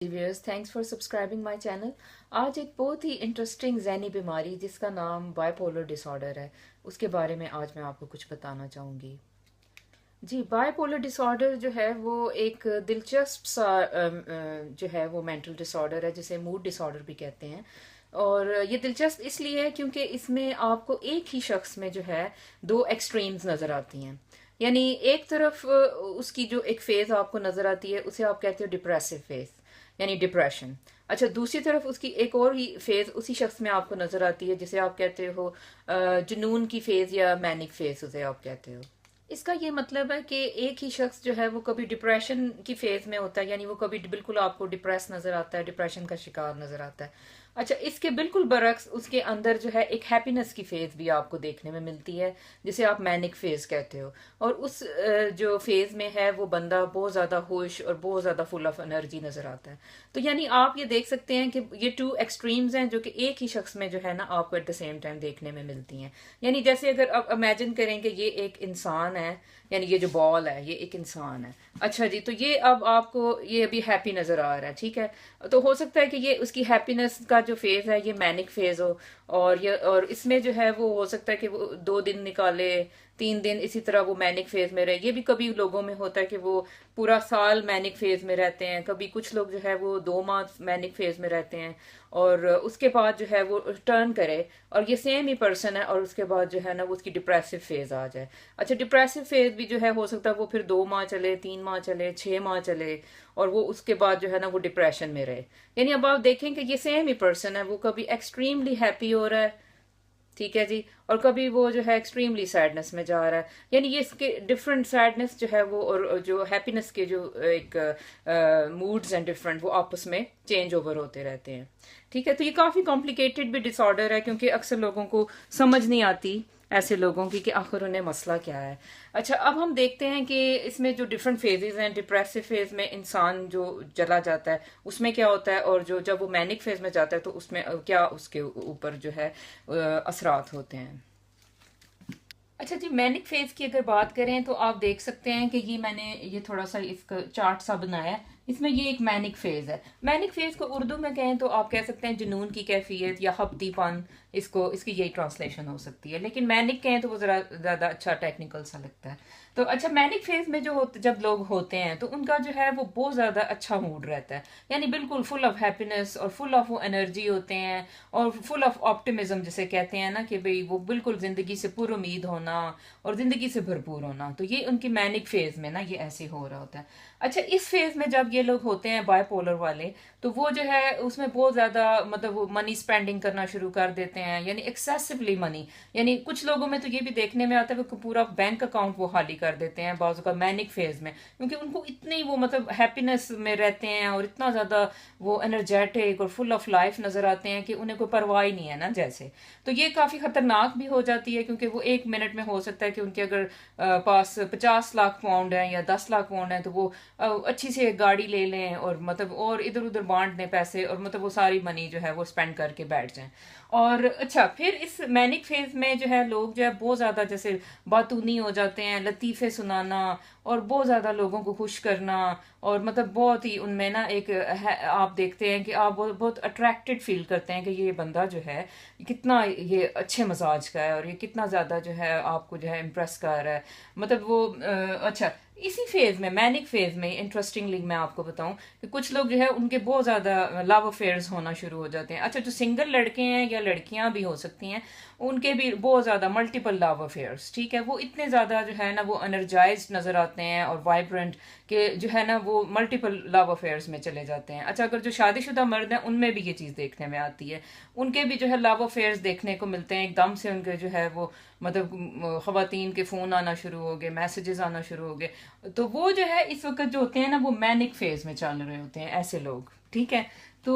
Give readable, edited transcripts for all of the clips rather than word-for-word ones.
Viewers, thanks for subscribing my channel. आज एक बहुत ही इंटरेस्टिंग ज़हनी बीमारी जिसका नाम बाइपोलर डिसऑर्डर है, उसके बारे में आज मैं आपको कुछ बताना चाहूँगी। जी, बाइपोलर डिसऑर्डर जो है वो एक दिलचस्प सा जो है वो मेंटल डिसऑर्डर है, जिसे मूड डिसऑर्डर भी कहते हैं। और ये दिलचस्प इसलिए है क्योंकि इसमें आपको एक ही शख्स में जो है दो एक्सट्रीम्स नज़र आती हैं। यानी एक तरफ उसकी जो एक फेज आपको नज़र आती है उसे आप कहते हो डिप्रेसिव फेज, यानी डिप्रेशन। अच्छा, दूसरी तरफ उसकी एक और ही फेज उसी शख्स में आपको नज़र आती है जिसे आप कहते हो जुनून की फेज या मैनिक फेज उसे आप कहते हो। इसका ये मतलब है कि एक ही शख्स जो है वो कभी डिप्रेशन की फेज में होता है, यानी वो कभी बिल्कुल आपको डिप्रेस नजर आता है, डिप्रेशन का शिकार नजर आता है। अच्छा, इसके बिल्कुल बरक्स उसके अंदर जो है एक हैप्पीनेस की फेज भी आपको देखने में मिलती है, जिसे आप मैनिक फेज कहते हो। और उस जो फेज में है वो बंदा बहुत ज्यादा खुश और बहुत ज्यादा फुल ऑफ एनर्जी नजर आता है। तो यानी आप ये देख सकते हैं कि ये टू एक्सट्रीम्स हैं जो कि एक ही शख्स में जो है ना आपको एट द सेम टाइम देखने में मिलती हैं। यानी जैसे अगर आप इमेजिन करें कि ये एक इंसान है, यानी ये जो बॉल है ये एक इंसान है। अच्छा जी, तो ये अब आपको ये अभी हैप्पी नजर आ रहा है, ठीक है। तो हो सकता है कि ये उसकी हैप्पीनेस का जो फेज है ये मैनिक फेज हो, और इसमें जो है वो हो सकता है कि वो 2 दिन निकाले, 3 दिन इसी तरह वो मैनिक फेज में रहे। ये भी कभी लोगों में होता है कि वो पूरा साल मैनिक फेज में रहते हैं, कभी कुछ लोग जो है वो 2 माह मैनिक फेज में रहते हैं और उसके बाद जो है वो टर्न करे और ये सेम ही पर्सन है और उसके बाद जो है ना वो उसकी डिप्रेसिव फेज आ जाए। अच्छा, डिप्रेसिव फेज भी जो है हो सकता है वो फिर 2 माह चले, 3 माह चले, 6 माह चले और वो उसके बाद जो है ना वो डिप्रेशन में रहे। यानी अब आप देखें कि ये सेम ही पर्सन है, वो कभी एक्सट्रीमली हैप्पी हो रहा है, ठीक है जी, और कभी वो जो है एक्सट्रीमली सैडनेस में जा रहा है। यानी ये इसके डिफरेंट सैडनेस जो है वो और जो हैप्पीनेस के जो एक मूड्स एंड डिफरेंट वो आपस में चेंज ओवर होते रहते हैं। ठीक है, तो ये काफी कॉम्प्लिकेटेड भी डिसऑर्डर है क्योंकि अक्सर लोगों को समझ नहीं आती, ऐसे लोगों की, कि आखिर उन्हें मसला क्या है। अच्छा, अब हम देखते हैं कि इसमें जो डिफरेंट फेजेस हैं, डिप्रेसिव फेज में इंसान जो चला जाता है उसमें क्या होता है, और जो जब वो मैनिक फेज में जाता है तो उसमें क्या उसके ऊपर जो है असरात होते हैं। अच्छा जी, मैनिक फेज की अगर बात करें तो आप देख सकते हैं कि ये मैंने ये थोड़ा सा इसका चार्ट सा बनाया है। इसमें ये एक मैनिक फेज है। मैनिक फेज को उर्दू में कहें तो आप कह सकते हैं जुनून की कैफियत या हफ्तीपन, इसको इसकी यही ट्रांसलेशन हो सकती है। लेकिन मैनिक कहें तो वो जरा ज्यादा अच्छा टेक्निकल सा लगता है। तो अच्छा, मैनिक फेज में जो होते जब लोग होते हैं तो उनका जो है वो बहुत ज्यादा अच्छा मूड रहता है, यानी बिल्कुल फुल ऑफ हैप्पीनेस और फुल ऑफ वो एनर्जी होते हैं और फुल ऑफ ऑप्टिमिज्म जिसे कहते हैं ना, कि भाई वो बिल्कुल जिंदगी से पुर उम्मीद होना और जिंदगी से भरपूर होना। तो ये उनकी मैनिक फेज में ना ये ऐसे हो रहा होता है। अच्छा, इस फेज में जब ये लोग होते हैं बायपोलर वाले, तो वो जो है उसमें बहुत ज्यादा मतलब वो मनी स्पेंडिंग करना शुरू कर देते हैं, यानी एक्सेसिवली मनी। यानी कुछ लोगों में तो ये भी देखने में आता है वो पूरा बैंक अकाउंट वो खाली कर देते हैं बाजू का मैनिक फेज में, क्योंकि उनको इतनी वो मतलब हैप्पीनेस में रहते हैं और इतना ज्यादा वो एनर्जेटिक और फुल ऑफ लाइफ नजर आते हैं कि उन्हें कोई परवाह ही नहीं है ना जैसे। तो ये काफी खतरनाक भी हो जाती है क्योंकि वो 1 मिनट में हो सकता है कि उनके अगर पास 50 लाख पाउंड है या 10 लाख पाउंड है तो वो अच्छी से एक गाड़ी ले लें और मतलब और इधर उधर बांट दें पैसे, और मतलब वो सारी मनी जो है वो स्पेंड करके बैठ जाएं। और अच्छा, फिर इस मैनिक फेज में जो है लोग जो है बहुत ज्यादा जैसे बातूनी हो जाते हैं, लतीफे सुनाना और बहुत ज्यादा लोगों को खुश करना, और मतलब बहुत ही उनमें ना एक आप देखते हैं कि आप बहुत अट्रैक्टेड फील करते हैं कि ये बंदा जो है कितना ये अच्छे मजाज का है और ये कितना ज्यादा जो है आपको जो है इम्प्रेस कर रहा है। मतलब वो अच्छा, इसी फेज में मैनिक फेज में इंटरेस्टिंगली मैं आपको बताऊं कि कुछ लोग जो है उनके बहुत ज्यादा लव अफेयर्स होना शुरू हो जाते हैं। अच्छा, जो सिंगल लड़के हैं या लड़कियां भी हो सकती हैं, उनके भी बहुत ज्यादा मल्टीपल लव अफेयर्स, ठीक है, वो इतने ज्यादा जो है ना वो एनर्जाइज नजर आते हैं और वाइब्रेंट, के जो है ना वो मल्टीपल लव अफेयर्स में चले जाते हैं। अच्छा, अगर जो शादीशुदा मर्द हैं उनमें भी ये चीज देखने में आती है, उनके भी जो है लव अफेयर्स देखने को मिलते हैं। एकदम से उनके जो है वो मतलब खवातीन के फोन आना शुरू हो गए, मैसेजेस आना शुरू हो गए। तो वो जो है इस वक्त जो होते हैं ना वो मैनिक फेज में चल रहे होते हैं ऐसे लोग, ठीक है। तो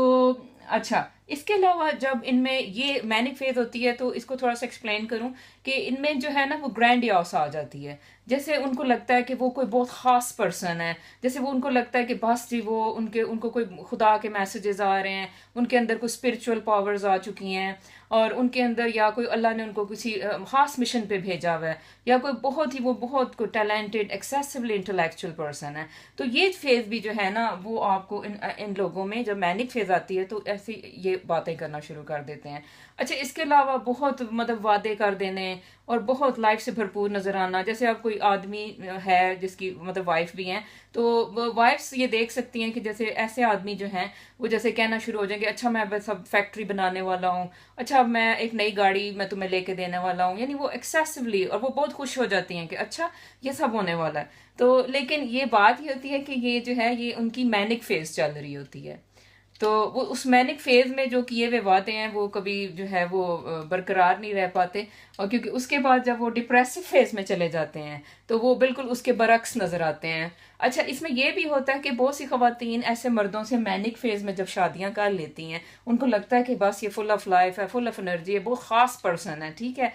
अच्छा, इसके अलावा जब इनमें ये मैनिक फेज होती है तो इसको थोड़ा सा एक्सप्लेन करूं कि इनमें जो है ना वो ग्रैंडियोस आ जाती है। जैसे उनको लगता है कि वो कोई बहुत खास पर्सन है, जैसे वो उनको लगता है कि बस जी वो उनके उनको कोई खुदा के मैसेजेस आ रहे हैं, उनके अंदर कोई स्पिरिचुअल पावर्स आ चुकी हैं, और उनके अंदर या कोई अल्लाह ने उनको किसी खास मिशन पे भेजा हुआ है, या कोई बहुत ही वो बहुत कोई टैलेंटेड एक्सेसिवली इंटेलेक्चुअल पर्सन है। तो ये फेज भी जो है ना वो आपको इन इन लोगों में जब मैनिक फेज आती है तो ऐसी ये बातें करना शुरू कर देते हैं। अच्छा, इसके अलावा बहुत मतलब वादे कर देने और बहुत लाइफ से भरपूर नजर आना। जैसे अब कोई आदमी है जिसकी मतलब वाइफ भी है, तो वाइफ्स ये देख सकती हैं कि जैसे ऐसे आदमी जो हैं वो जैसे कहना शुरू हो जाएंगे, अच्छा मैं बस अब फैक्ट्री बनाने वाला हूँ, अच्छा अब मैं एक नई गाड़ी मैं तुम्हें लेके देने वाला हूँ, यानी वो एक्सेसिवली, और वो बहुत खुश हो जाती हैं कि अच्छा ये सब होने वाला है। तो लेकिन ये बात ये होती है कि ये जो है ये उनकी मैनिक फेज चल रही होती है। तो वो उस मैनिक फेज में जो किए हुए वादे हैं वो कभी जो है वो बरकरार नहीं रह पाते, और क्योंकि उसके बाद जब वो डिप्रेसिव फेज में चले जाते हैं तो वो बिल्कुल उसके बरक्स नजर आते हैं। अच्छा, इसमें यह भी होता है कि बहुत सी खवातीन ऐसे मर्दों से मैनिक फेज में जब शादियां कर लेती हैं, उनको लगता है कि बस ये फुल ऑफ लाइफ है, फुल ऑफ एनर्जी है, बहुत खास पर्सन है, ठीक है।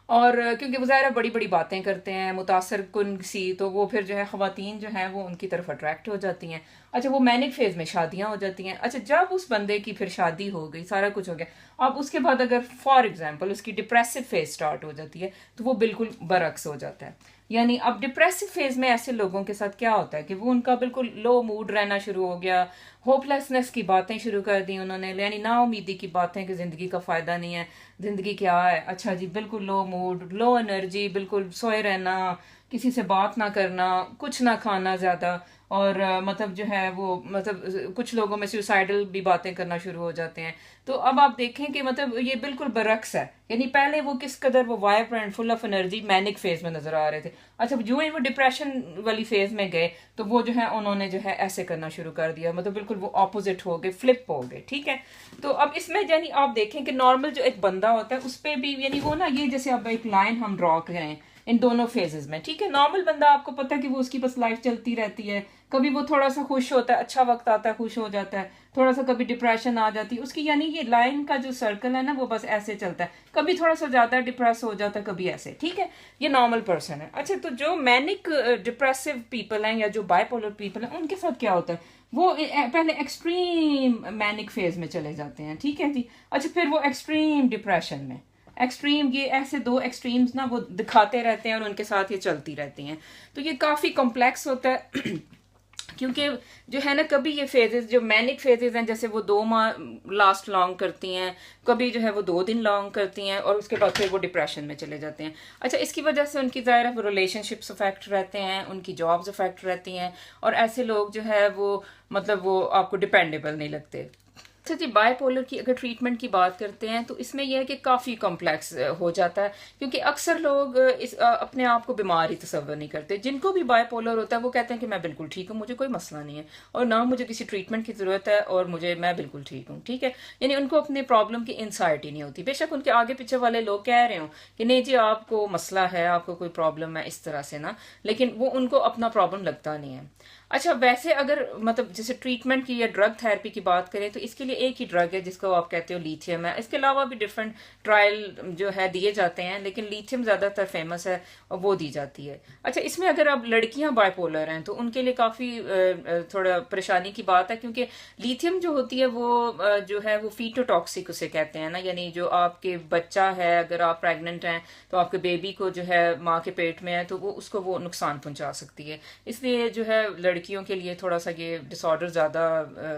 और क्योंकि वो ज़ाहिर बड़ी बड़ी बातें करते हैं मुतासर कुन सी, तो वो फिर जो है ख़वातीन जो हैं वो उनकी तरफ अट्रैक्ट हो जाती हैं। अच्छा, वो मैनिक फेज में शादियां हो जाती हैं। अच्छा, जब उस बंदे की फिर शादी हो गई, सारा कुछ हो गया, अब उसके बाद अगर फॉर एग्जांपल उसकी डिप्रेसिव फेज स्टार्ट हो जाती है तो वो बिल्कुल बरक्स हो जाता है। यानी अब डिप्रेसिव फेज में ऐसे लोगों के साथ क्या होता है कि वो उनका बिल्कुल लो मूड रहना शुरू हो गया, होपलेसनेस की बातें शुरू कर दी उन्होंने, यानी ना उम्मीदी की बातें कि जिंदगी का फायदा नहीं है, जिंदगी क्या है, अच्छा जी बिल्कुल लो मूड, लो एनर्जी, बिल्कुल सोए रहना, किसी से बात ना करना, कुछ ना खाना ज्यादा, और मतलब जो है वो मतलब कुछ लोगों में सुसाइडल भी बातें करना शुरू हो जाते हैं। तो अब आप देखें कि मतलब ये बिल्कुल बरक्स है, यानी पहले वो किस कदर वो vibrant full of energy manic phase में नजर आ रहे थे, अच्छा जो ही वो डिप्रेशन वाली फेज में गए तो वो जो है उन्होंने जो है ऐसे करना शुरू कर दिया, मतलब बिल्कुल वो ऑपोजिट हो गए, फ्लिप हो गए, ठीक है। तो अब इसमें यानी आप देखें कि नॉर्मल जो एक बंदा होता है उस पर भी यानी वो ना, ये जैसे अब एक लाइन हम ड्रॉ करें इन दोनों फेजेस में, ठीक है। नॉर्मल बंदा आपको पता है कि वो उसकी बस लाइफ चलती रहती है, कभी वो थोड़ा सा खुश होता है, अच्छा वक्त आता है खुश हो जाता है, थोड़ा सा कभी डिप्रेशन आ जाती है उसकी, यानी ये लाइन का जो सर्कल है ना वो बस ऐसे चलता है, कभी थोड़ा सा ज्यादा डिप्रेस हो जाता है, कभी ऐसे, ठीक है। ये नॉर्मल पर्सन है। अच्छा, तो जो मैनिक डिप्रेसिव पीपल हैं या जो बाइपोलर पीपल हैं उनके साथ क्या होता है, वो पहले एक्सट्रीम मैनिक फेज में चले जाते हैं, ठीक है जी। अच्छा, फिर वो एक्सट्रीम डिप्रेशन में, एक्सट्रीम, ये ऐसे दो एक्सट्रीम्स ना वो दिखाते रहते हैं और उनके साथ ये चलती रहती हैं। तो ये काफी कॉम्प्लेक्स होता है क्योंकि जो है ना कभी ये फेजेस जो मैनिक फेजेस हैं जैसे वो 2 माह लास्ट लॉन्ग करती हैं, कभी जो है वो 2 दिन लॉन्ग करती हैं, और उसके बाद फिर वो डिप्रेशन में चले जाते हैं। अच्छा, इसकी वजह से उनकी ज़ाहिर रिलेशनशिप्स अफेक्ट रहते हैं, उनकी जॉब्स अफेक्ट रहती हैं, और ऐसे लोग जो है वो मतलब वो आपको डिपेंडेबल नहीं लगते। अच्छा जी, बायपोलर की अगर ट्रीटमेंट की बात करते हैं तो इसमें यह है कि काफ़ी कॉम्प्लेक्स हो जाता है, क्योंकि अक्सर लोग अपने आप को बीमार ही तस्वर नहीं करते। जिनको भी बायपोलर होता है वो कहते हैं कि मैं बिल्कुल ठीक हूँ, मुझे कोई मसला नहीं है, और ना मुझे किसी ट्रीटमेंट की ज़रूरत है, और मैं बिल्कुल ठीक हूँ, ठीक है। यानी उनको अपने प्रॉब्लम की इंसाइट ही नहीं होती, बेशक उनके आगे पीछे वाले लोग कह रहे हो कि नहीं जी आपको मसला है, आपको कोई प्रॉब्लम है इस तरह से ना, लेकिन वो उनको अपना प्रॉब्लम लगता नहीं है। अच्छा, वैसे अगर मतलब जैसे ट्रीटमेंट की या ड्रग थेरेपी की बात करें तो इसके लिए एक ही ड्रग है जिसको आप कहते हो लिथियम है। इसके अलावा भी डिफरेंट ट्रायल जो है दिए जाते हैं, लेकिन लिथियम ज्यादातर फेमस है और वो दी जाती है। अच्छा, इसमें अगर अब लड़कियां बाइपोलर हैं तो उनके लिए काफी थोड़ा परेशानी की बात है, क्योंकि लिथियम जो होती है वो जो है वो फीटोटॉक्सिक उसे कहते हैं ना, यानी जो आपके बच्चा है, अगर आप प्रेग्नेंट हैं तो आपके बेबी को जो है माँ के पेट में है तो वो उसको वो नुकसान पहुंचा सकती है। इसलिए जो है लड़कियों के लिए थोड़ा सा ये डिसऑर्डर ज़्यादा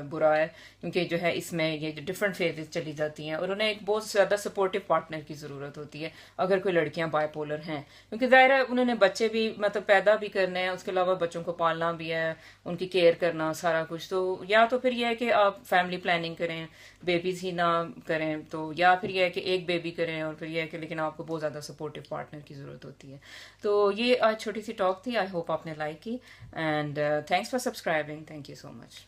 बुरा है, क्योंकि जो है इसमें ये डिफरेंट फेजेस चली जाती हैं और उन्हें एक बहुत ज़्यादा सपोर्टिव पार्टनर की ज़रूरत होती है अगर कोई लड़कियां बायपोलर हैं, क्योंकि ज़ाहिर है उन्होंने बच्चे भी मतलब पैदा भी करने हैं, उसके अलावा बच्चों को पालना भी है, उनकी केयर करना सारा कुछ। तो या तो फिर यह है कि आप फैमिली प्लानिंग करें, बेबीज ही ना करें, तो या फिर यह है कि एक बेबी करें, और फिर यह है कि लेकिन आपको बहुत ज़्यादा सपोर्टिव पार्टनर की ज़रूरत होती है। तो ये आज छोटी सी टॉक थी, आई होप आपने लाइक की, and thanks for subscribing, thank you so much.